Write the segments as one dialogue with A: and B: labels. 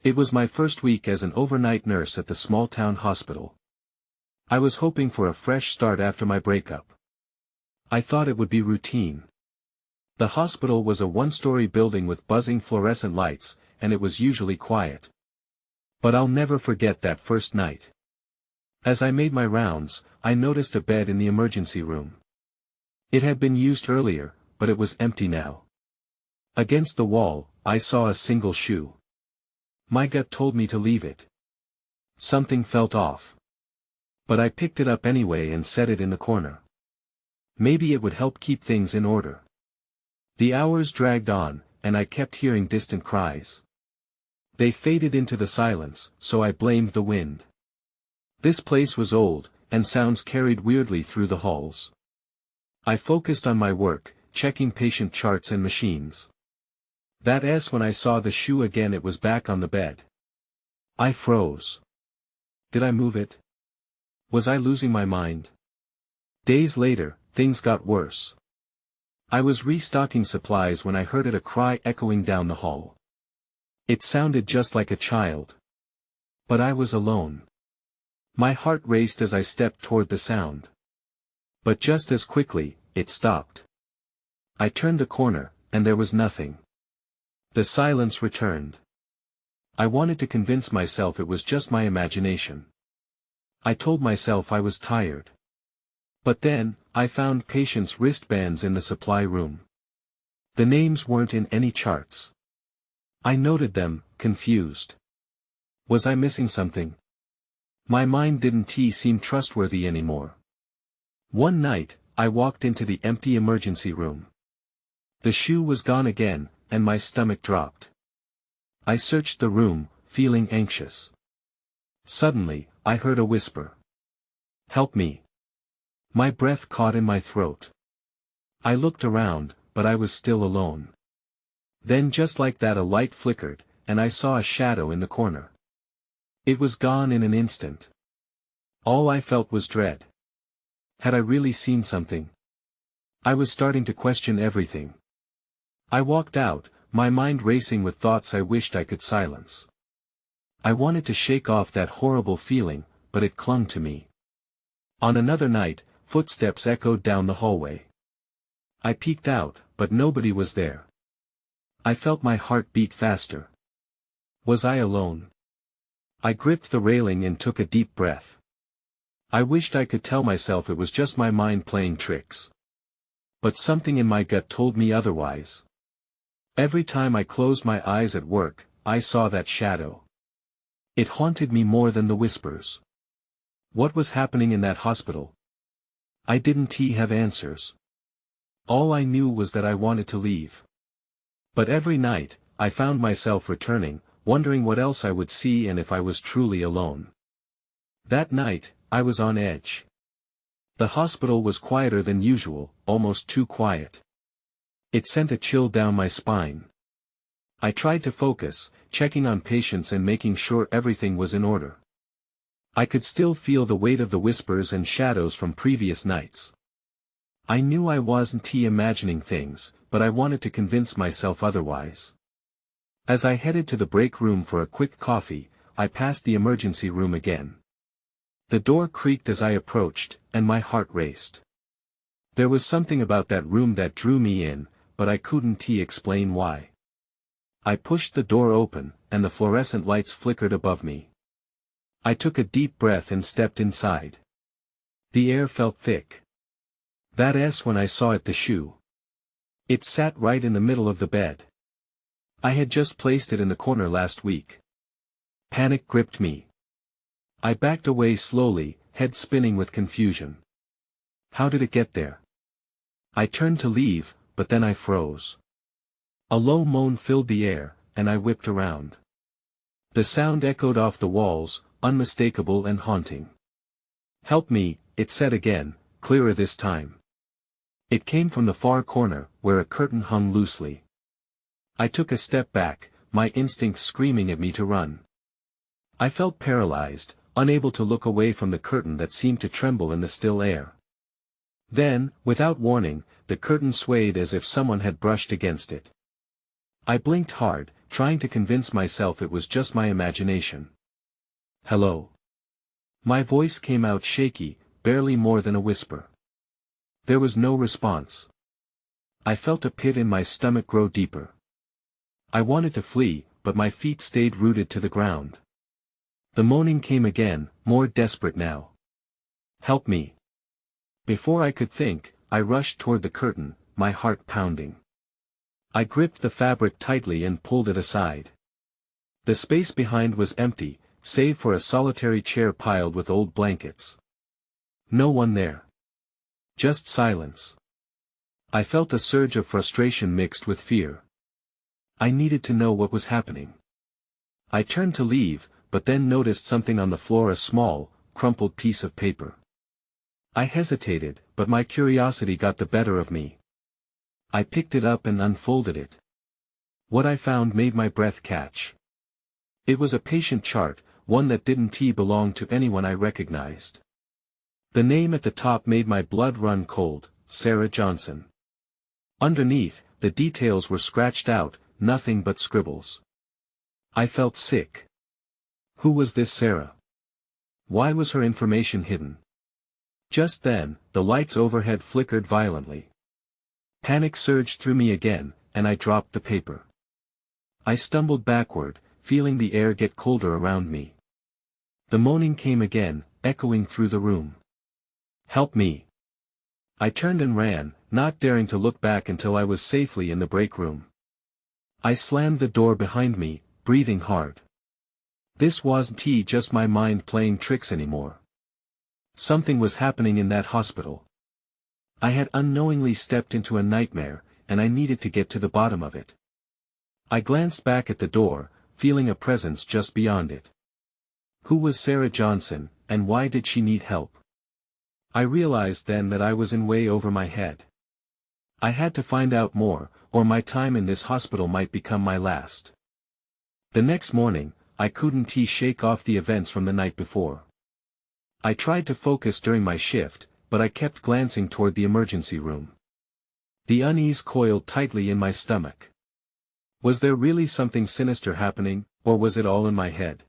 A: It was my first week as an overnight nurse at the small-town hospital. I was hoping for a fresh start after my breakup. I thought it would be routine. The hospital was a one-story building with buzzing fluorescent lights, and it was usually quiet. But I'll never forget that first night. As I made my rounds, I noticed a bed in the emergency room. It had been used earlier, but it was empty now. Against the wall, I saw a single shoe. My gut told me to leave it. Something felt off. But I picked it up anyway and set it in the corner. Maybe it would help keep things in order. The hours dragged on, and I kept hearing distant cries. They faded into the silence, so I blamed the wind. This place was old, and sounds carried weirdly through the halls. I focused on my work, checking patient charts and machines. When I saw the shoe again, it was back on the bed. I froze. Did I move it? Was I losing my mind? Days later, things got worse. I was restocking supplies when I heard a cry echoing down the hall. It sounded just like a child. But I was alone. My heart raced as I stepped toward the sound. But just as quickly, it stopped. I turned the corner, and there was nothing. The silence returned. I wanted to convince myself it was just my imagination. I told myself I was tired. But then, I found patients' wristbands in the supply room. The names weren't in any charts. I noted them, confused. Was I missing something? My mind didn't seem trustworthy anymore. One night, I walked into the empty emergency room. The shoe was gone again, and my stomach dropped. I searched the room, feeling anxious. Suddenly, I heard a whisper. "Help me." My breath caught in my throat. I looked around, but I was still alone. Then just like that a light flickered, and I saw a shadow in the corner. It was gone in an instant. All I felt was dread. Had I really seen something? I was starting to question everything. I walked out, my mind racing with thoughts I wished I could silence. I wanted to shake off that horrible feeling, but it clung to me. On another night, footsteps echoed down the hallway. I peeked out, but nobody was there. I felt my heart beat faster. Was I alone? I gripped the railing and took a deep breath. I wished I could tell myself it was just my mind playing tricks. But something in my gut told me otherwise. Every time I closed my eyes at work, I saw that shadow. It haunted me more than the whispers. What was happening in that hospital? I didn't have answers. All I knew was that I wanted to leave. But every night, I found myself returning, wondering what else I would see and if I was truly alone. That night, I was on edge. The hospital was quieter than usual, almost too quiet. It sent a chill down my spine. I tried to focus, checking on patients and making sure everything was in order. I could still feel the weight of the whispers and shadows from previous nights. I knew I wasn't imagining things, but I wanted to convince myself otherwise. As I headed to the break room for a quick coffee, I passed the emergency room again. The door creaked as I approached, and my heart raced. There was something about that room that drew me in, but I couldn't explain why. I pushed the door open, and the fluorescent lights flickered above me. I took a deep breath and stepped inside. The air felt thick. That's when I saw the shoe. It sat right in the middle of the bed. I had just placed it in the corner last week. Panic gripped me. I backed away slowly, head spinning with confusion. How did it get there? I turned to leave, but then I froze. A low moan filled the air, and I whipped around. The sound echoed off the walls, unmistakable and haunting. "Help me," it said again, clearer this time. It came from the far corner, where a curtain hung loosely. I took a step back, my instincts screaming at me to run. I felt paralyzed, unable to look away from the curtain that seemed to tremble in the still air. Then, without warning, the curtain swayed as if someone had brushed against it. I blinked hard, trying to convince myself it was just my imagination. "Hello." My voice came out shaky, barely more than a whisper. There was no response. I felt a pit in my stomach grow deeper. I wanted to flee, but my feet stayed rooted to the ground. The moaning came again, more desperate now. "Help me." Before I could think, I rushed toward the curtain, my heart pounding. I gripped the fabric tightly and pulled it aside. The space behind was empty, save for a solitary chair piled with old blankets. No one there. Just silence. I felt a surge of frustration mixed with fear. I needed to know what was happening. I turned to leave, but then noticed something on the floor, a small, crumpled piece of paper. I hesitated, but my curiosity got the better of me. I picked it up and unfolded it. What I found made my breath catch. It was a patient chart, one that didn't belong to anyone I recognized. The name at the top made my blood run cold, Sarah Johnson. Underneath, the details were scratched out, nothing but scribbles. I felt sick. Who was this Sarah? Why was her information hidden? Just then, the lights overhead flickered violently. Panic surged through me again, and I dropped the paper. I stumbled backward, feeling the air get colder around me. The moaning came again, echoing through the room. "Help me." I turned and ran, not daring to look back until I was safely in the break room. I slammed the door behind me, breathing hard. This wasn't just my mind playing tricks anymore. Something was happening in that hospital. I had unknowingly stepped into a nightmare, and I needed to get to the bottom of it. I glanced back at the door, feeling a presence just beyond it. Who was Sarah Johnson, and why did she need help? I realized then that I was in way over my head. I had to find out more, or my time in this hospital might become my last. The next morning, I couldn't shake off the events from the night before. I tried to focus during my shift, but I kept glancing toward the emergency room. The unease coiled tightly in my stomach. Was there really something sinister happening, or was it all in my head?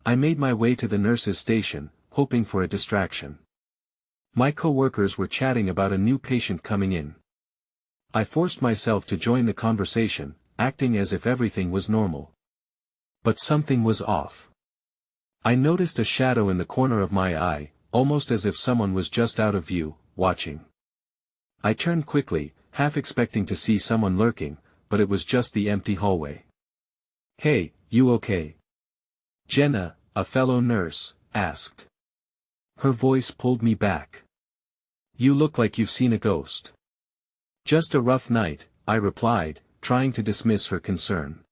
A: I made my way to the nurse's station, hoping for a distraction. My co-workers were chatting about a new patient coming in. I forced myself to join the conversation, acting as if everything was normal. But something was off. I noticed a shadow in the corner of my eye, almost as if someone was just out of view, watching. I turned quickly, half expecting to see someone lurking, but it was just the empty hallway. "Hey, you okay?" Jenna, a fellow nurse, asked. Her voice pulled me back. "You look like you've seen a ghost." "Just a rough night," I replied, trying to dismiss her concern.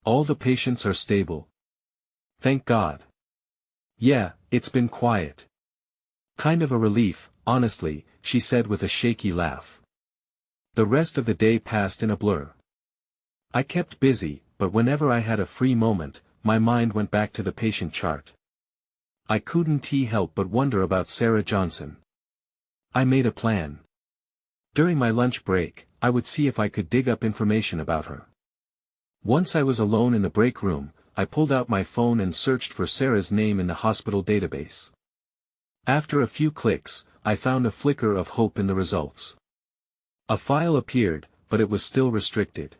A: "All the patients are stable?" "Thank God." "Yeah, it's been quiet." "Kind of a relief, honestly," she said with a shaky laugh. The rest of the day passed in a blur. I kept busy, but whenever I had a free moment, my mind went back to the patient chart. I couldn't help but wonder about Sarah Johnson. I made a plan. During my lunch break, I would see if I could dig up information about her. Once I was alone in the break room, I pulled out my phone and searched for Sarah's name in the hospital database. After a few clicks, I found a flicker of hope in the results. A file appeared, but it was still restricted.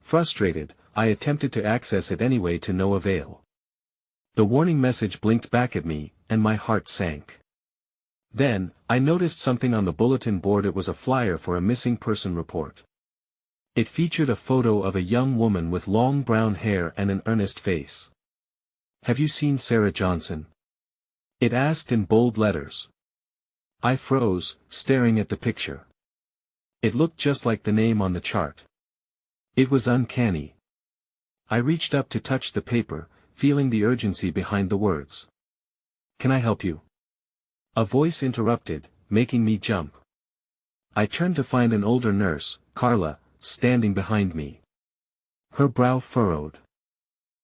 A: Frustrated, I attempted to access it anyway to no avail. The warning message blinked back at me, and my heart sank. Then, I noticed something on the bulletin board. It was a flyer for a missing person report. It featured a photo of a young woman with long brown hair and an earnest face. "Have you seen Sarah Johnson?" it asked in bold letters. I froze, staring at the picture. It looked just like the name on the chart. It was uncanny. I reached up to touch the paper, feeling the urgency behind the words. "Can I help you?" A voice interrupted, making me jump. I turned to find an older nurse, Carla, standing behind me. Her brow furrowed.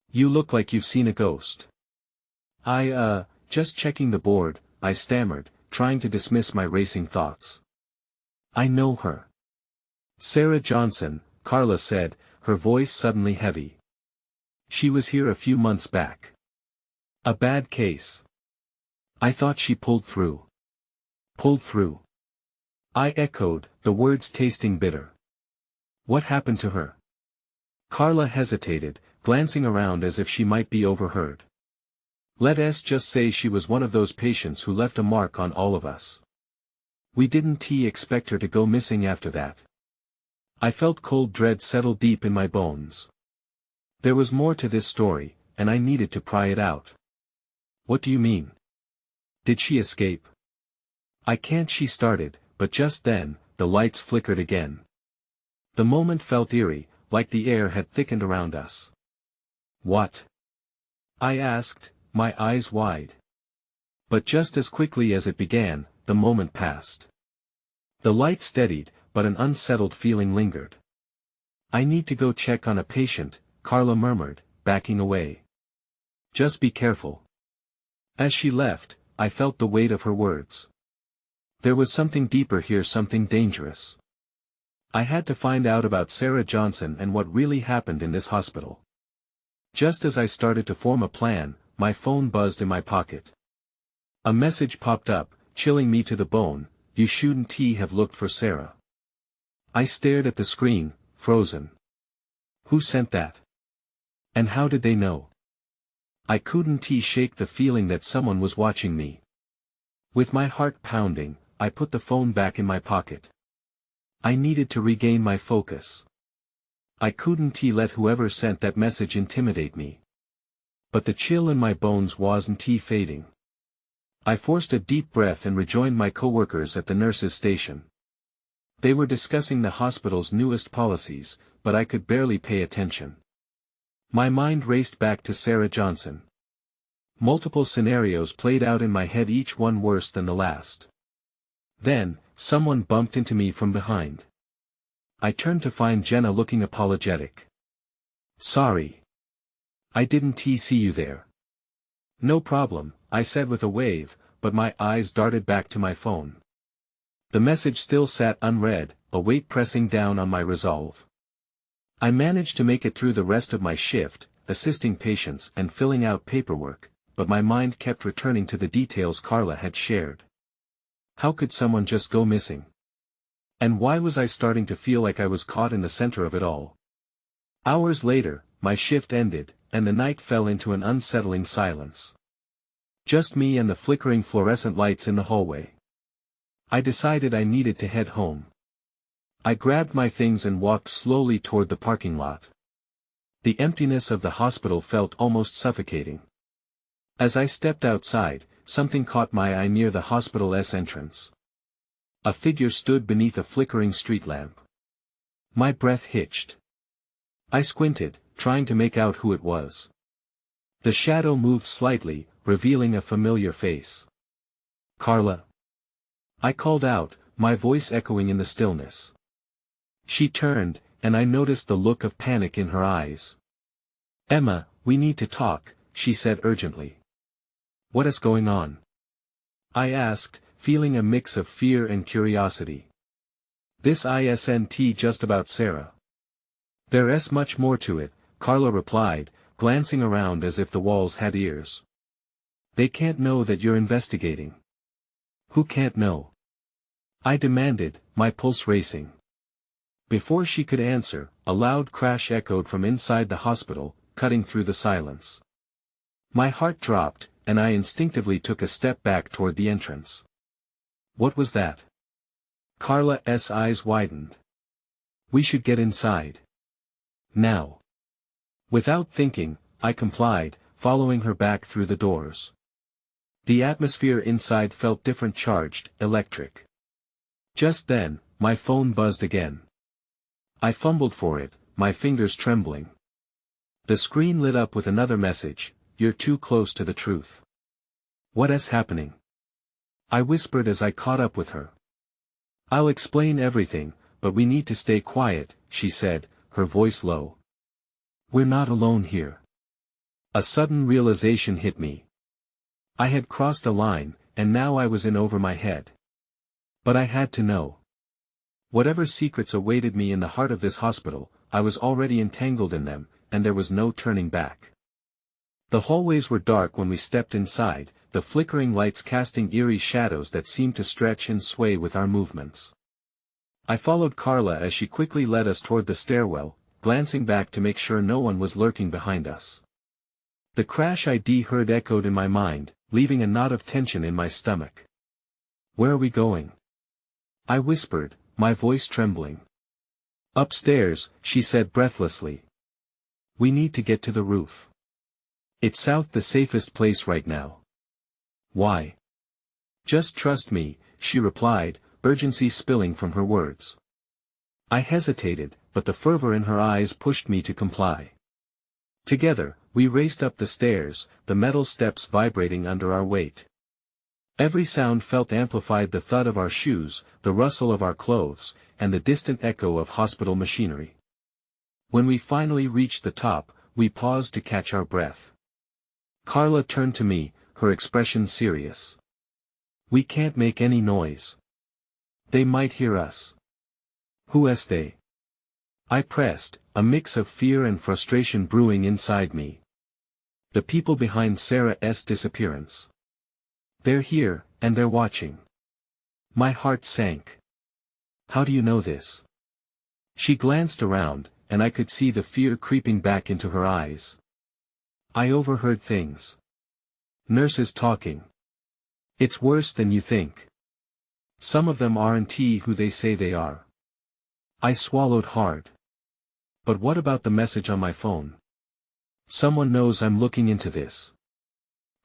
A: "You look like you've seen a ghost." Just checking the board," I stammered, trying to dismiss my racing thoughts. "I know her." "Sarah Johnson," Carla said, her voice suddenly heavy. She was here a few months back. A bad case. I thought she pulled through. Pulled through. I echoed, the words tasting bitter. What happened to her? Carla hesitated, glancing around as if she might be overheard. Let's just say she was one of those patients who left a mark on all of us. We didn't expect her to go missing after that. I felt cold dread settle deep in my bones. There was more to this story, and I needed to pry it out. What do you mean? Did she escape? I can't, she started, but just then, the lights flickered again. The moment felt eerie, like the air had thickened around us. What? I asked, my eyes wide. But just as quickly as it began, the moment passed. The light steadied, but an unsettled feeling lingered. I need to go check on a patient, Carla murmured, backing away. Just be careful. As she left, I felt the weight of her words. There was something deeper here, something dangerous. I had to find out about Sarah Johnson and what really happened in this hospital. Just as I started to form a plan, my phone buzzed in my pocket. A message popped up, chilling me to the bone. You shouldn't have looked for Sarah. I stared at the screen, frozen. Who sent that? And how did they know? I couldn't shake the feeling that someone was watching me. With my heart pounding, I put the phone back in my pocket. I needed to regain my focus. I couldn't let whoever sent that message intimidate me. But the chill in my bones wasn't fading. I forced a deep breath and rejoined my coworkers at the nurses' station. They were discussing the hospital's newest policies, but I could barely pay attention. My mind raced back to Sarah Johnson. Multiple scenarios played out in my head, each one worse than the last. Then, someone bumped into me from behind. I turned to find Jenna looking apologetic. Sorry. I didn't see you there. No problem, I said with a wave, but my eyes darted back to my phone. The message still sat unread, a weight pressing down on my resolve. I managed to make it through the rest of my shift, assisting patients and filling out paperwork, but my mind kept returning to the details Carla had shared. How could someone just go missing? And why was I starting to feel like I was caught in the center of it all? Hours later, my shift ended, and the night fell into an unsettling silence. Just me and the flickering fluorescent lights in the hallway. I decided I needed to head home. I grabbed my things and walked slowly toward the parking lot. The emptiness of the hospital felt almost suffocating. As I stepped outside, something caught my eye near the hospital's entrance. A figure stood beneath a flickering street lamp. My breath hitched. I squinted, trying to make out who it was. The shadow moved slightly, revealing a familiar face. Carla. I called out, my voice echoing in the stillness. She turned, and I noticed the look of panic in her eyes. Emma, we need to talk, she said urgently. What is going on? I asked, feeling a mix of fear and curiosity. This isn't just about Sarah. There's much more to it, Carla replied, glancing around as if the walls had ears. They can't know that you're investigating. Who can't know? I demanded, my pulse racing. Before she could answer, a loud crash echoed from inside the hospital, cutting through the silence. My heart dropped, and I instinctively took a step back toward the entrance. What was that? Carla's eyes widened. We should get inside. Now. Without thinking, I complied, following her back through the doors. The atmosphere inside felt different, charged, electric. Just then, my phone buzzed again. I fumbled for it, my fingers trembling. The screen lit up with another message, you're too close to the truth. What is happening? I whispered as I caught up with her. I'll explain everything, but we need to stay quiet, she said, her voice low. We're not alone here. A sudden realization hit me. I had crossed a line, and now I was in over my head. But I had to know. Whatever secrets awaited me in the heart of this hospital, I was already entangled in them, and there was no turning back. The hallways were dark when we stepped inside, the flickering lights casting eerie shadows that seemed to stretch and sway with our movements. I followed Carla as she quickly led us toward the stairwell, glancing back to make sure no one was lurking behind us. The crash I'd heard echoed in my mind, leaving a knot of tension in my stomach. "Where are we going?" I whispered, my voice trembling. "Upstairs," she said breathlessly. "We need to get to the roof. It's south the safest place right now." "Why?" "Just trust me," she replied, urgency spilling from her words. I hesitated, but the fervor in her eyes pushed me to comply. Together, we raced up the stairs, the metal steps vibrating under our weight. Every sound felt amplified: the thud of our shoes, the rustle of our clothes, and the distant echo of hospital machinery. When we finally reached the top, we paused to catch our breath. Carla turned to me, her expression serious. "We can't make any noise. They might hear us." "Who is they?" I pressed, a mix of fear and frustration brewing inside me. "The people behind Sarah's disappearance. They're here, and they're watching." My heart sank. "How do you know this?" She glanced around, and I could see the fear creeping back into her eyes. "I overheard things. Nurses talking. It's worse than you think. Some of them aren't who they say they are." I swallowed hard. "But what about the message on my phone? Someone knows I'm looking into this."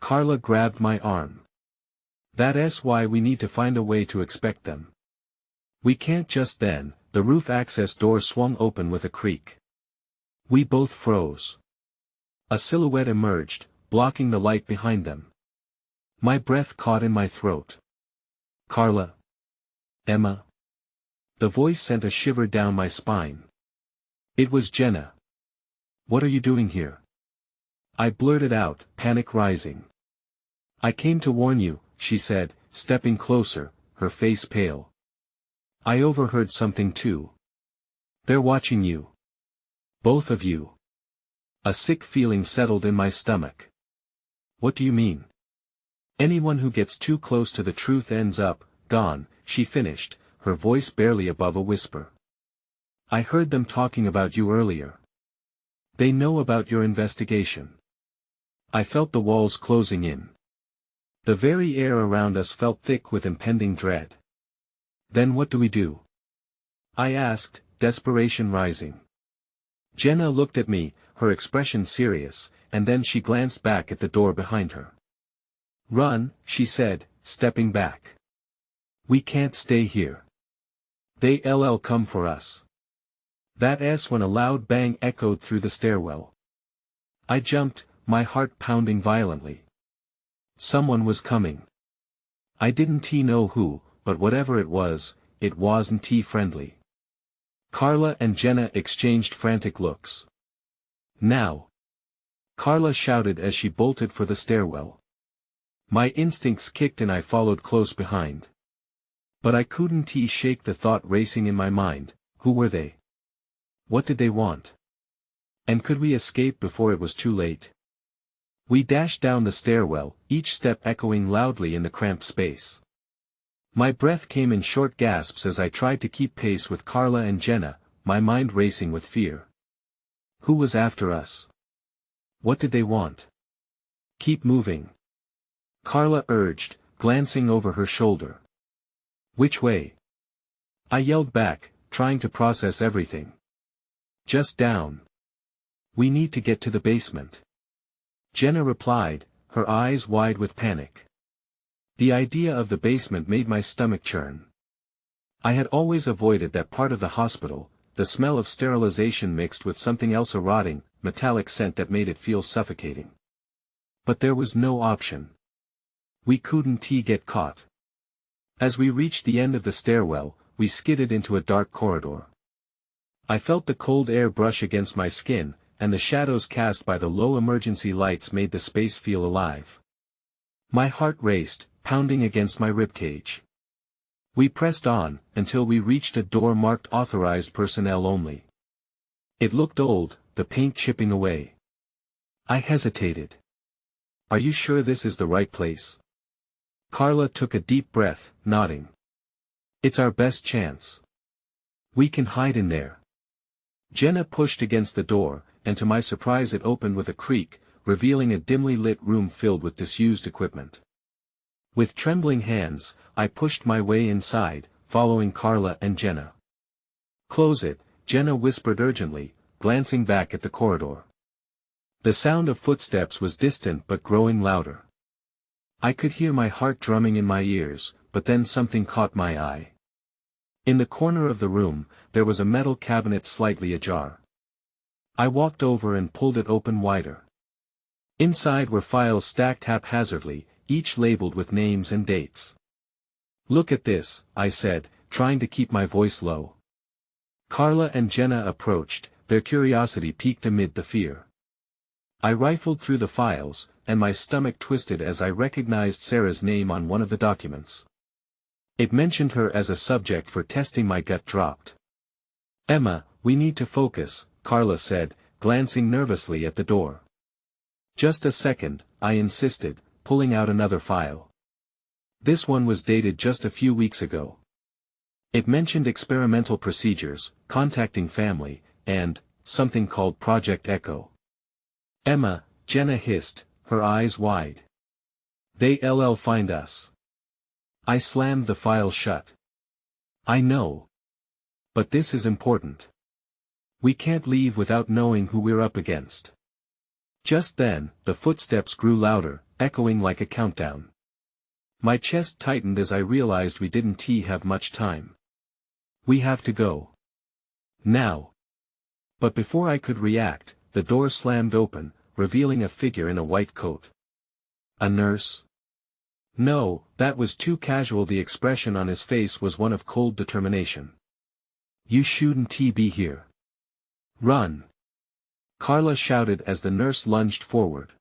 A: Carla grabbed my arm. "That's why we need to find a way to expect them. We can't." Just then, the roof access door swung open with a creak. We both froze. A silhouette emerged, blocking the light behind them. My breath caught in my throat. "Carla? Emma?" The voice sent a shiver down my spine. It was Jenna. "What are you doing here?" I blurted out, panic rising. "I came to warn you," she said, stepping closer, her face pale. "I overheard something too. They're watching you. Both of you." A sick feeling settled in my stomach. "What do you mean?" "Anyone who gets too close to the truth ends up gone," she finished, her voice barely above a whisper. "I heard them talking about you earlier. They know about your investigation." I felt the walls closing in. The very air around us felt thick with impending dread. "Then what do we do?" I asked, desperation rising. Jenna looked at me, her expression serious, and then she glanced back at the door behind her. "Run," she said, stepping back. "We can't stay here. They'll come for us." That's when a loud bang echoed through the stairwell. I jumped, my heart pounding violently. Someone was coming. I didn't know who, but whatever it wasn't friendly. Carla and Jenna exchanged frantic looks. "Now!" Carla shouted as she bolted for the stairwell. My instincts kicked and I followed close behind. But I couldn't shake the thought racing in my mind: who were they? What did they want? And could we escape before it was too late? We dashed down the stairwell, each step echoing loudly in the cramped space. My breath came in short gasps as I tried to keep pace with Carla and Jenna, my mind racing with fear. Who was after us? What did they want? "Keep moving," Carla urged, glancing over her shoulder. "Which way?" I yelled back, trying to process everything. "Just down. We need to get to the basement," Jenna replied, her eyes wide with panic. The idea of the basement made my stomach churn. I had always avoided that part of the hospital, the smell of sterilization mixed with something else, a rotting, metallic scent that made it feel suffocating. But there was no option. We couldn't get caught. As we reached the end of the stairwell, we skidded into a dark corridor. I felt the cold air brush against my skin, and the shadows cast by the low emergency lights made the space feel alive. My heart raced, pounding against my ribcage. We pressed on, until we reached a door marked "Authorized Personnel Only." It looked old, the paint chipping away. I hesitated. Are you sure this is the right place? Carla took a deep breath, nodding. It's our best chance. We can hide in there. Jenna pushed against the door, and to my surprise it opened with a creak, revealing a dimly lit room filled with disused equipment. With trembling hands, I pushed my way inside, following Carla and Jenna. Close it, Jenna whispered urgently, glancing back at the corridor. The sound of footsteps was distant but growing louder. I could hear my heart drumming in my ears, but then something caught my eye. In the corner of the room, there was a metal cabinet slightly ajar. I walked over and pulled it open wider. Inside were files stacked haphazardly, each labeled with names and dates. Look at this, I said, trying to keep my voice low. Carla and Jenna approached, their curiosity piqued amid the fear. I rifled through the files, and my stomach twisted as I recognized Sarah's name on one of the documents. It mentioned her as a subject for testing. My gut dropped. Emma, we need to focus, Carla said, glancing nervously at the door. Just a second, I insisted, pulling out another file. This one was dated just a few weeks ago. It mentioned experimental procedures, contacting family, and something called Project Echo. Emma, Jenna hissed, her eyes wide. They'll find us. I slammed the file shut. I know. But this is important. We can't leave without knowing who we're up against. Just then, the footsteps grew louder, echoing like a countdown. My chest tightened as I realized we didn't have much time. We have to go. Now. But before I could react, the door slammed open, revealing a figure in a white coat. A nurse? No, that was too casual. The expression on his face was one of cold determination. You shouldn't be here. Run! Carla shouted as the nurse lunged forward.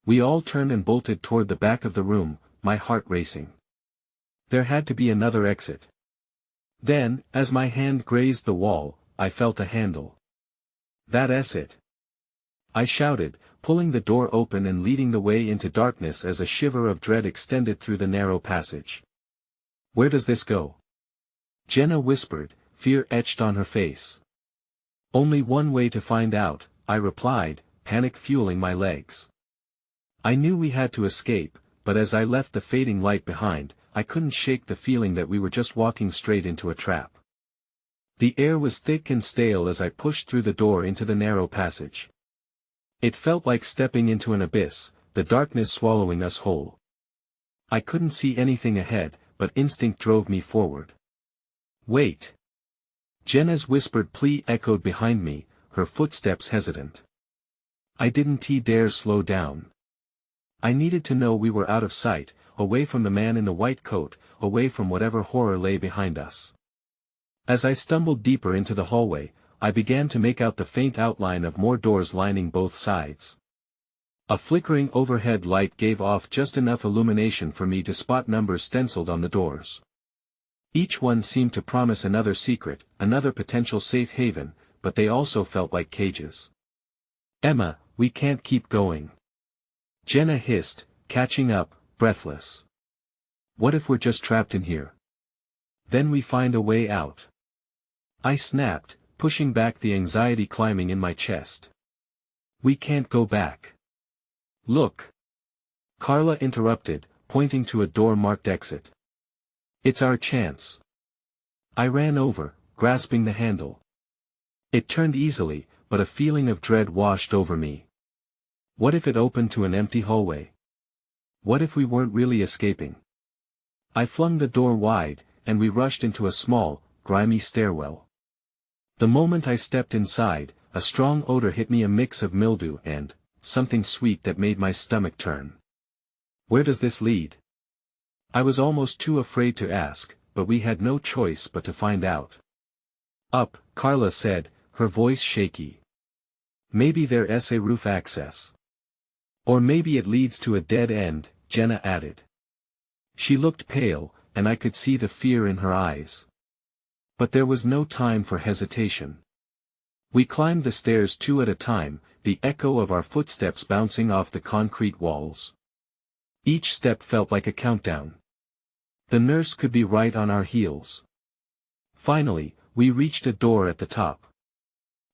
A: We all turned and bolted toward the back of the room, my heart racing. There had to be another exit. Then, as my hand grazed the wall, I felt a handle. That's it. I shouted, pulling the door open and leading the way into darkness as a shiver of dread extended through the narrow passage. Where does this go? Jenna whispered, fear etched on her face. Only one way to find out, I replied, panic fueling my legs. I knew we had to escape, but as I left the fading light behind, I couldn't shake the feeling that we were just walking straight into a trap. The air was thick and stale as I pushed through the door into the narrow passage. It felt like stepping into an abyss, the darkness swallowing us whole. I couldn't see anything ahead, but instinct drove me forward. Wait! Jenna's whispered plea echoed behind me, her footsteps hesitant. I didn't dare slow down. I needed to know we were out of sight, away from the man in the white coat, away from whatever horror lay behind us. As I stumbled deeper into the hallway, I began to make out the faint outline of more doors lining both sides. A flickering overhead light gave off just enough illumination for me to spot numbers stenciled on the doors. Each one seemed to promise another secret, another potential safe haven, but they also felt like cages. Emma, we can't keep going. Jenna hissed, catching up, breathless. What if we're just trapped in here? Then we find a way out. I snapped, pushing back the anxiety climbing in my chest. We can't go back. Look! Carla interrupted, pointing to a door marked exit. It's our chance. I ran over, grasping the handle. It turned easily, but a feeling of dread washed over me. What if it opened to an empty hallway? What if we weren't really escaping? I flung the door wide, and we rushed into a small, grimy stairwell. The moment I stepped inside, a strong odor hit me, a mix of mildew and something sweet that made my stomach turn. Where does this lead? I was almost too afraid to ask, but we had no choice but to find out. Up, Carla said, her voice shaky. Maybe there's a roof access. Or maybe it leads to a dead end, Jenna added. She looked pale, and I could see the fear in her eyes. But there was no time for hesitation. We climbed the stairs 2 at a time, the echo of our footsteps bouncing off the concrete walls. Each step felt like a countdown. The nurse could be right on our heels. Finally, we reached a door at the top.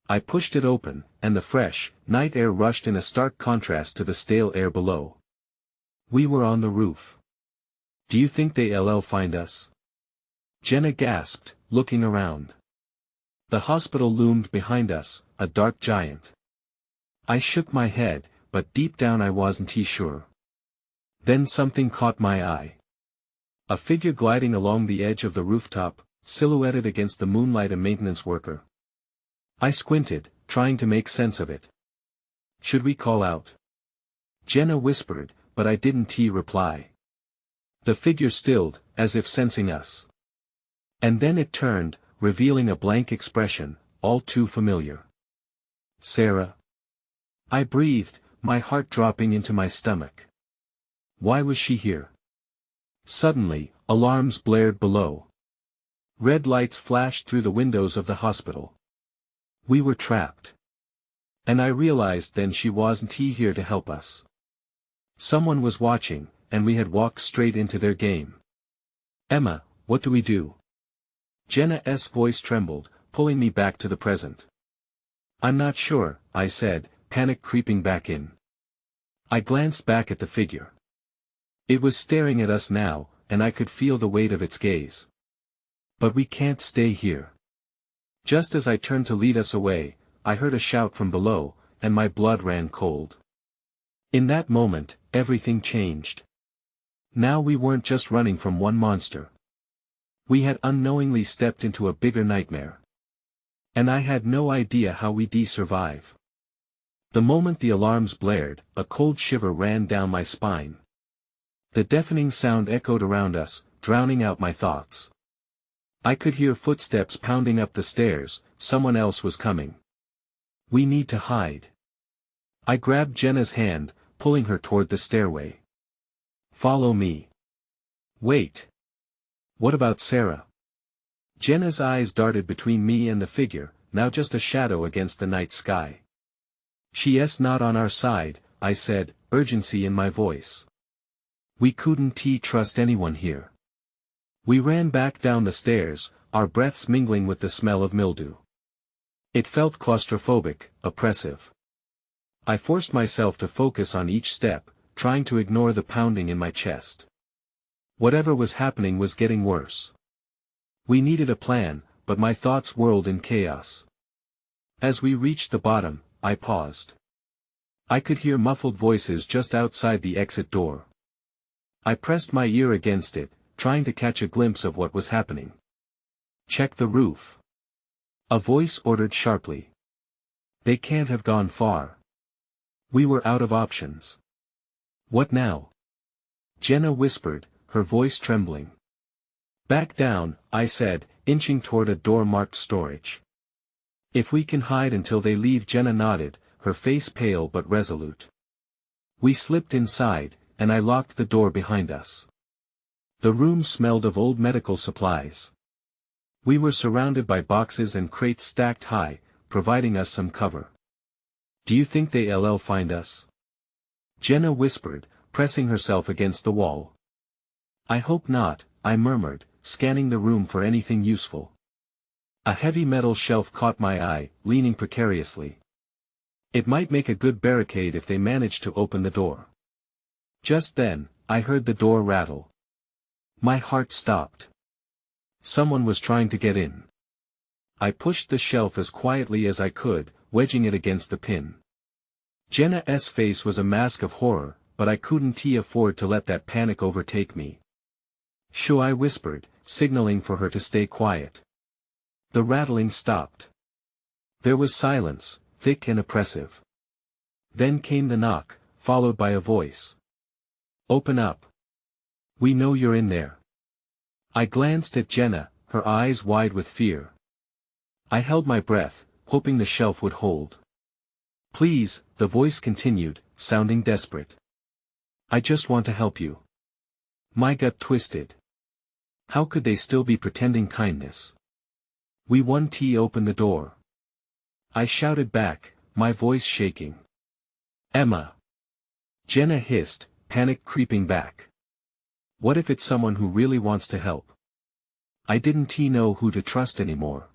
A: I pushed it open, and the fresh, night air rushed in a stark contrast to the stale air below. We were on the roof. "Do you think they'll find us?" Jenna gasped, looking around. The hospital loomed behind us, a dark giant. I shook my head, but deep down I wasn't sure. Then something caught my eye. A figure gliding along the edge of the rooftop, silhouetted against the moonlight, a maintenance worker. I squinted, trying to make sense of it. "Should we call out?" Jenna whispered, but I didn't reply. The figure stilled, as if sensing us. And then it turned, revealing a blank expression, all too familiar. "Sarah?" I breathed, my heart dropping into my stomach. Why was she here? Suddenly, alarms blared below. Red lights flashed through the windows of the hospital. We were trapped. And I realized then she wasn't here to help us. Someone was watching, and we had walked straight into their game. "Emma, what do we do?" Jenna's voice trembled, pulling me back to the present. "I'm not sure," I said, panic creeping back in. I glanced back at the figure. It was staring at us now, and I could feel the weight of its gaze. "But we can't stay here." Just as I turned to lead us away, I heard a shout from below, and my blood ran cold. In that moment, everything changed. Now we weren't just running from one monster. We had unknowingly stepped into a bigger nightmare. And I had no idea how we'd survive. The moment the alarms blared, a cold shiver ran down my spine. The deafening sound echoed around us, drowning out my thoughts. I could hear footsteps pounding up the stairs, someone else was coming. "We need to hide." I grabbed Jenna's hand, pulling her toward the stairway. "Follow me." "Wait. What about Sarah?" Jenna's eyes darted between me and the figure, now just a shadow against the night sky. "She's not on our side," I said, urgency in my voice. "We couldn't trust anyone here." We ran back down the stairs, our breaths mingling with the smell of mildew. It felt claustrophobic, oppressive. I forced myself to focus on each step, trying to ignore the pounding in my chest. Whatever was happening was getting worse. We needed a plan, but my thoughts whirled in chaos. As we reached the bottom, I paused. I could hear muffled voices just outside the exit door. I pressed my ear against it, trying to catch a glimpse of what was happening. "Check the roof." A voice ordered sharply. "They can't have gone far." We were out of options. "What now?" Jenna whispered, her voice trembling. "Back down," I said, inching toward a door marked storage. "If we can hide until they leave." Jenna nodded, her face pale but resolute. We slipped inside, and I locked the door behind us. The room smelled of old medical supplies. We were surrounded by boxes and crates stacked high, providing us some cover. "Do you think they'll find us?" Jenna whispered, pressing herself against the wall. "I hope not," I murmured, scanning the room for anything useful. A heavy metal shelf caught my eye, leaning precariously. It might make a good barricade if they managed to open the door. Just then, I heard the door rattle. My heart stopped. Someone was trying to get in. I pushed the shelf as quietly as I could, wedging it against the pin. Jenna's face was a mask of horror, but I couldn't afford to let that panic overtake me. "Shoo," I whispered, signaling for her to stay quiet. The rattling stopped. There was silence, thick and oppressive. Then came the knock, followed by a voice. "Open up. We know you're in there." I glanced at Jenna, her eyes wide with fear. I held my breath, hoping the shelf would hold. "Please," the voice continued, sounding desperate. "I just want to help you." My gut twisted. How could they still be pretending kindness? We opened the door. I shouted back, my voice shaking. Emma. Jenna hissed, panic creeping back. What if it's someone who really wants to help? I didn't know who to trust anymore.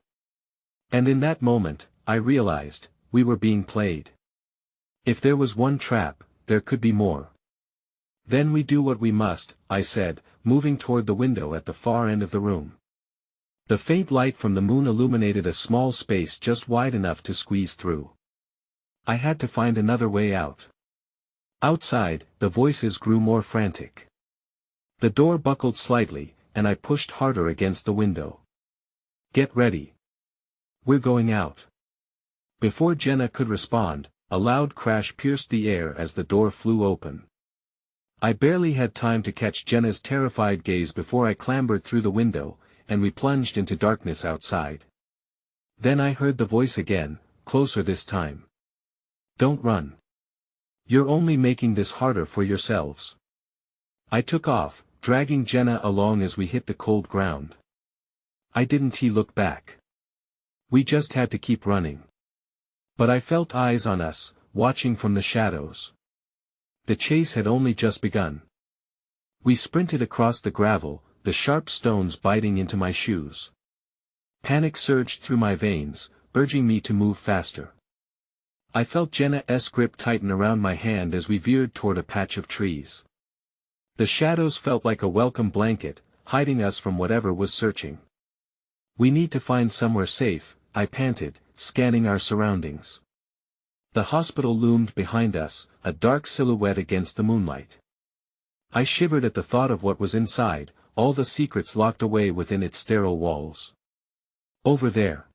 A: And in that moment, I realized, we were being played. If there was one trap, there could be more. Then we do what we must, I said, moving toward the window at the far end of the room. The faint light from the moon illuminated a small space just wide enough to squeeze through. I had to find another way out. Outside, the voices grew more frantic. The door buckled slightly, and I pushed harder against the window. Get ready. We're going out. Before Jenna could respond, a loud crash pierced the air as the door flew open. I barely had time to catch Jenna's terrified gaze before I clambered through the window, and we plunged into darkness outside. Then I heard the voice again, closer this time. Don't run. You're only making this harder for yourselves. I took off, dragging Jenna along as we hit the cold ground. I didn't look back. We just had to keep running. But I felt eyes on us, watching from the shadows. The chase had only just begun. We sprinted across the gravel, the sharp stones biting into my shoes. Panic surged through my veins, urging me to move faster. I felt Jenna's grip tighten around my hand as we veered toward a patch of trees. The shadows felt like a welcome blanket, hiding us from whatever was searching. We need to find somewhere safe, I panted, scanning our surroundings. The hospital loomed behind us, a dark silhouette against the moonlight. I shivered at the thought of what was inside, all the secrets locked away within its sterile walls. Over there.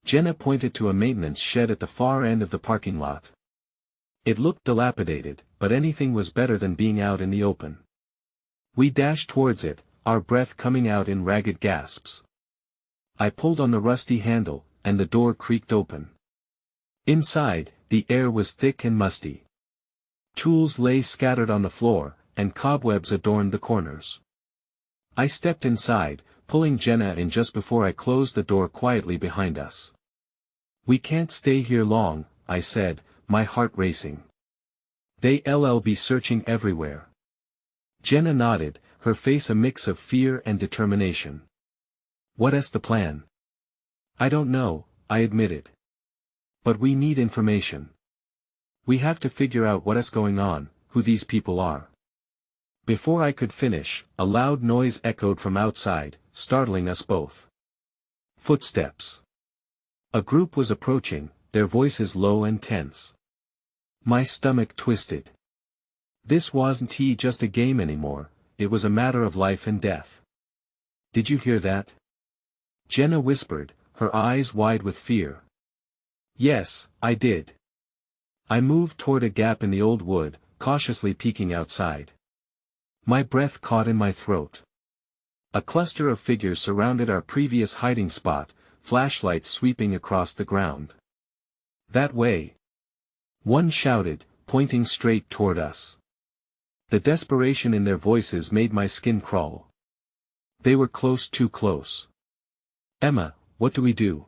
A: Jenna pointed to a maintenance shed at the far end of the parking lot. It looked dilapidated, but anything was better than being out in the open. We dashed towards it, our breath coming out in ragged gasps. I pulled on the rusty handle, and the door creaked open. Inside, the air was thick and musty. Tools lay scattered on the floor, and cobwebs adorned the corners. I stepped inside, pulling Jenna in just before I closed the door quietly behind us. We can't stay here long, I said, my heart racing. They'll be searching everywhere. Jenna nodded, her face a mix of fear and determination. What's the plan? I don't know, I admitted. But we need information. We have to figure out what's going on, who these people are. Before I could finish, a loud noise echoed from outside, startling us both. Footsteps. A group was approaching, their voices low and tense. My stomach twisted. This wasn't just a game anymore, it was a matter of life and death. Did you hear that? Jenna whispered, her eyes wide with fear. Yes, I did. I moved toward a gap in the old wood, cautiously peeking outside. My breath caught in my throat. A cluster of figures surrounded our previous hiding spot, flashlights sweeping across the ground. That way. One shouted, pointing straight toward us. The desperation in their voices made my skin crawl. They were close, too close. Emma, what do we do?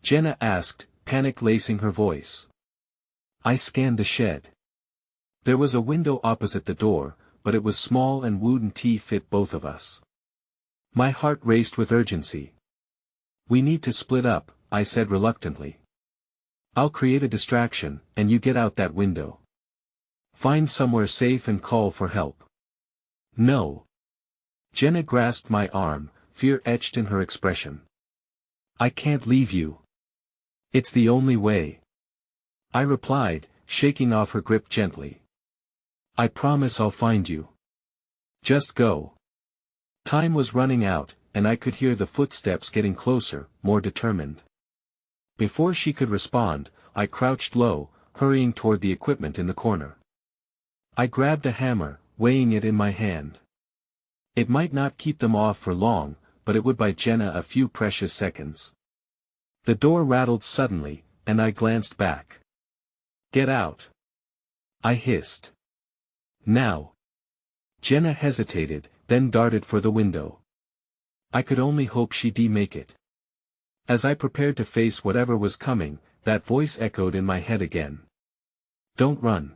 A: Jenna asked, panic lacing her voice. I scanned the shed. There was a window opposite the door, but it was small and wouldn't fit both of us. My heart raced with urgency. We need to split up, I said reluctantly. I'll create a distraction, and you get out that window. Find somewhere safe and call for help. No. Jenna grasped my arm, fear etched in her expression. I can't leave you. It's the only way. I replied, shaking off her grip gently. I promise I'll find you. Just go. Time was running out, and I could hear the footsteps getting closer, more determined. Before she could respond, I crouched low, hurrying toward the equipment in the corner. I grabbed a hammer, weighing it in my hand. It might not keep them off for long, but it would buy Jenna a few precious seconds. The door rattled suddenly, and I glanced back. Get out. I hissed. Now. Jenna hesitated, then darted for the window. I could only hope she'd make it. As I prepared to face whatever was coming, that voice echoed in my head again. Don't run.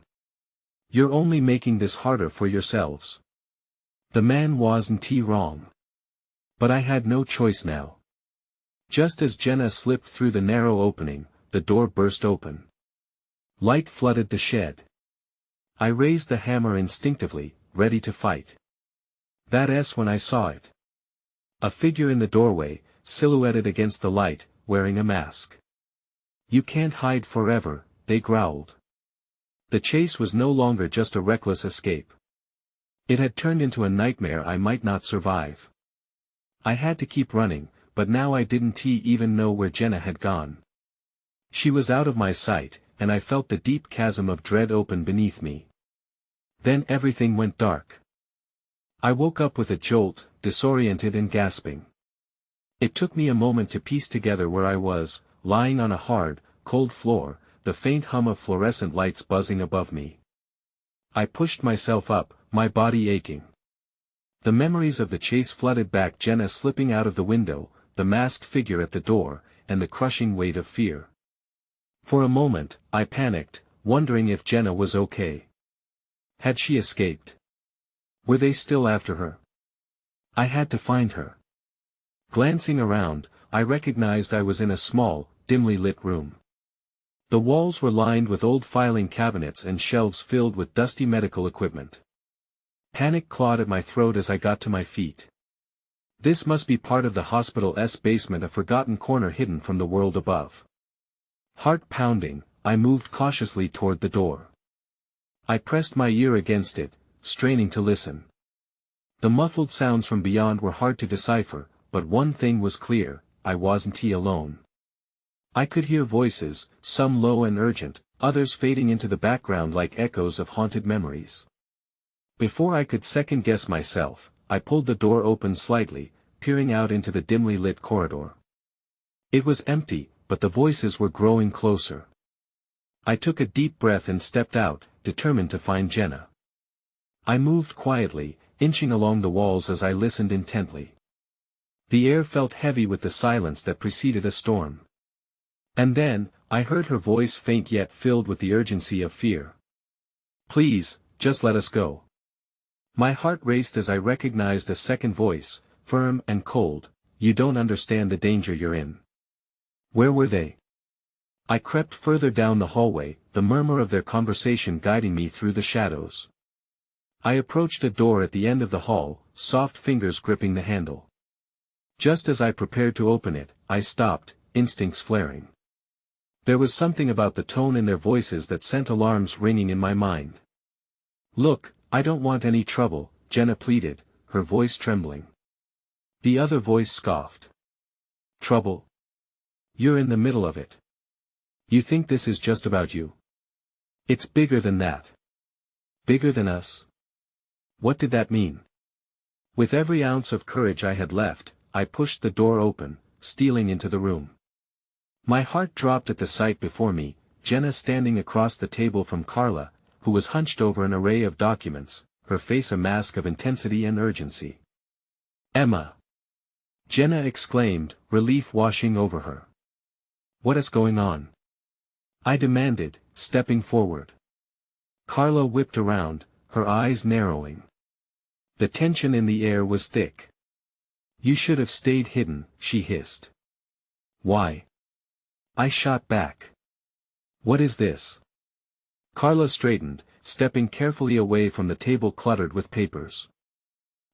A: You're only making this harder for yourselves. The man wasn't wrong. But I had no choice now. Just as Jenna slipped through the narrow opening, the door burst open. Light flooded the shed. I raised the hammer instinctively, ready to fight. That's when I saw it. A figure in the doorway, silhouetted against the light, wearing a mask. You can't hide forever, they growled. The chase was no longer just a reckless escape. It had turned into a nightmare I might not survive. I had to keep running, but now I didn't even know where Jenna had gone. She was out of my sight, and I felt the deep chasm of dread open beneath me. Then everything went dark. I woke up with a jolt, disoriented and gasping. It took me a moment to piece together where I was, lying on a hard, cold floor, the faint hum of fluorescent lights buzzing above me. I pushed myself up, my body aching. The memories of the chase flooded back, Jenna slipping out of the window, the masked figure at the door, and the crushing weight of fear. For a moment, I panicked, wondering if Jenna was okay. Had she escaped? Were they still after her? I had to find her. Glancing around, I recognized I was in a small, dimly lit room. The walls were lined with old filing cabinets and shelves filled with dusty medical equipment. Panic clawed at my throat as I got to my feet. This must be part of the hospital's basement, a forgotten corner hidden from the world above. Heart pounding, I moved cautiously toward the door. I pressed my ear against it, straining to listen. The muffled sounds from beyond were hard to decipher, but one thing was clear, I wasn't alone. I could hear voices, some low and urgent, others fading into the background like echoes of haunted memories. Before I could second-guess myself, I pulled the door open slightly, peering out into the dimly lit corridor. It was empty, but the voices were growing closer. I took a deep breath and stepped out, determined to find Jenna. I moved quietly, inching along the walls as I listened intently. The air felt heavy with the silence that preceded a storm. And then, I heard her voice, faint yet filled with the urgency of fear. Please, just let us go. My heart raced as I recognized a second voice, firm and cold. You don't understand the danger you're in. Where were they? I crept further down the hallway, the murmur of their conversation guiding me through the shadows. I approached a door at the end of the hall, soft fingers gripping the handle. Just as I prepared to open it, I stopped, instincts flaring. There was something about the tone in their voices that sent alarms ringing in my mind. Look, I don't want any trouble, Jenna pleaded, her voice trembling. The other voice scoffed. Trouble? You're in the middle of it. You think this is just about you? It's bigger than that. Bigger than us? What did that mean? With every ounce of courage I had left, I pushed the door open, stealing into the room. My heart dropped at the sight before me, Jenna standing across the table from Carla, who was hunched over an array of documents, her face a mask of intensity and urgency. Emma! Jenna exclaimed, relief washing over her. What is going on? I demanded, stepping forward. Carla whipped around, her eyes narrowing. The tension in the air was thick. You should have stayed hidden, she hissed. Why? I shot back. What is this? Carla straightened, stepping carefully away from the table cluttered with papers.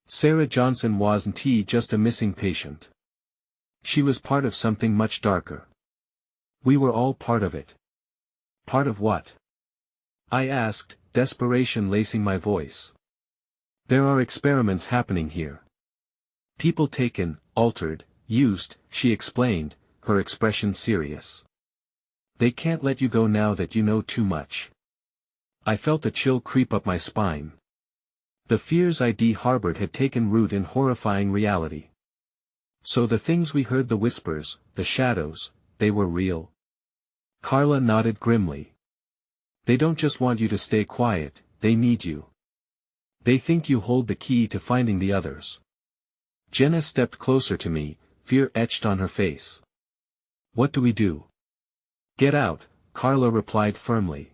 A: Sarah Johnson wasn't just a missing patient. She was part of something much darker. We were all part of it. Part of what? I asked, desperation lacing my voice. There are experiments happening here. People taken, altered, used, she explained, her expression serious. They can't let you go now that you know too much. I felt a chill creep up my spine. The fears I'd harbored had taken root in horrifying reality. So the things we heard, the whispers, the shadows, they were real. Carla nodded grimly. They don't just want you to stay quiet, they need you. They think you hold the key to finding the others. Jenna stepped closer to me, fear etched on her face. What do we do? Get out, Carla replied firmly.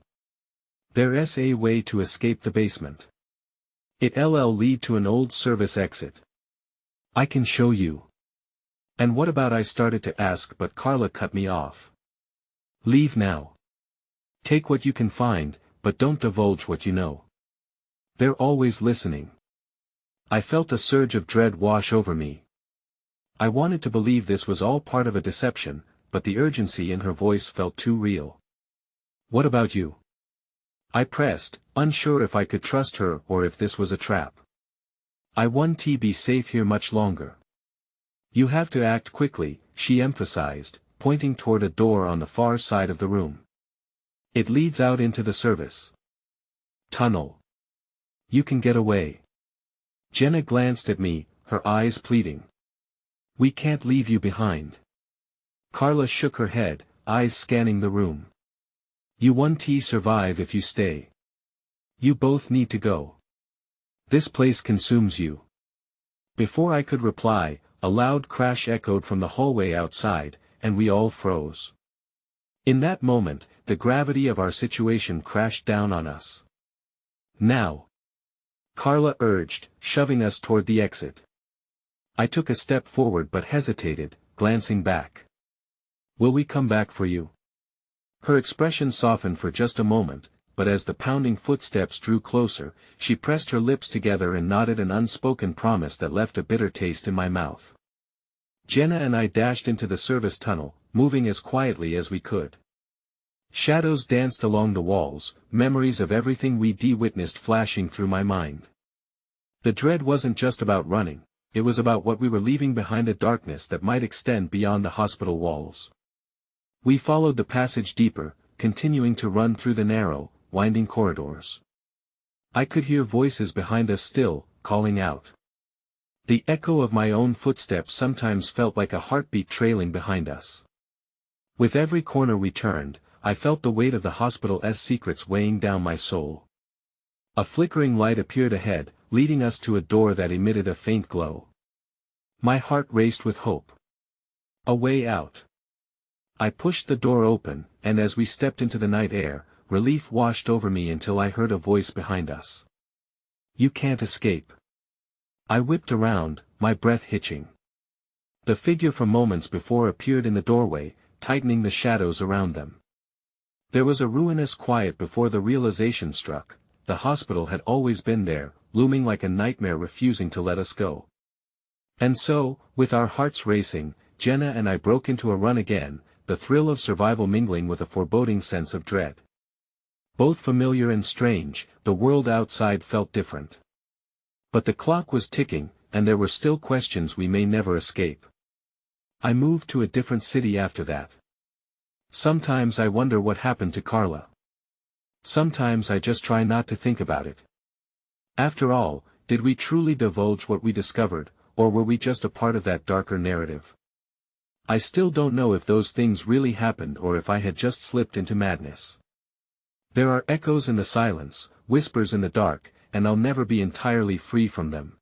A: There's a way to escape the basement. It'll lead to an old service exit. I can show you. And what about, I started to ask, but Carla cut me off. Leave now. Take what you can find, but don't divulge what you know. They're always listening. I felt a surge of dread wash over me. I wanted to believe this was all part of a deception, but the urgency in her voice felt too real. What about you? I pressed, unsure if I could trust her or if this was a trap. I won't be safe here much longer. You have to act quickly, she emphasized, pointing toward a door on the far side of the room. It leads out into the service tunnel. You can get away. Jenna glanced at me, her eyes pleading. We can't leave you behind. Carla shook her head, eyes scanning the room. You won't survive if you stay. You both need to go. This place consumes you. Before I could reply, a loud crash echoed from the hallway outside, and we all froze. In that moment, the gravity of our situation crashed down on us. Now, Carla urged, shoving us toward the exit. I took a step forward but hesitated, glancing back. Will we come back for you? Her expression softened for just a moment, but as the pounding footsteps drew closer, she pressed her lips together and nodded an unspoken promise that left a bitter taste in my mouth. Jenna and I dashed into the service tunnel, moving as quietly as we could. Shadows danced along the walls, memories of everything we'd witnessed flashing through my mind. The dread wasn't just about running, it was about what we were leaving behind, a darkness that might extend beyond the hospital walls. We followed the passage deeper, continuing to run through the narrow, winding corridors. I could hear voices behind us still, calling out. The echo of my own footsteps sometimes felt like a heartbeat trailing behind us. With every corner we turned, I felt the weight of the hospital's secrets weighing down my soul. A flickering light appeared ahead, leading us to a door that emitted a faint glow. My heart raced with hope. A way out. I pushed the door open, and as we stepped into the night air, relief washed over me until I heard a voice behind us. You can't escape. I whipped around, my breath hitching. The figure from moments before appeared in the doorway, tightening the shadows around them. There was a ruinous quiet before the realization struck. The hospital had always been there, looming like a nightmare refusing to let us go. And so, with our hearts racing, Jenna and I broke into a run again, the thrill of survival mingling with a foreboding sense of dread. Both familiar and strange, the world outside felt different. But the clock was ticking, and there were still questions we may never escape. I moved to a different city after that. Sometimes I wonder what happened to Carla. Sometimes I just try not to think about it. After all, did we truly divulge what we discovered, or were we just a part of that darker narrative? I still don't know if those things really happened or if I had just slipped into madness. There are echoes in the silence, whispers in the dark, and I'll never be entirely free from them.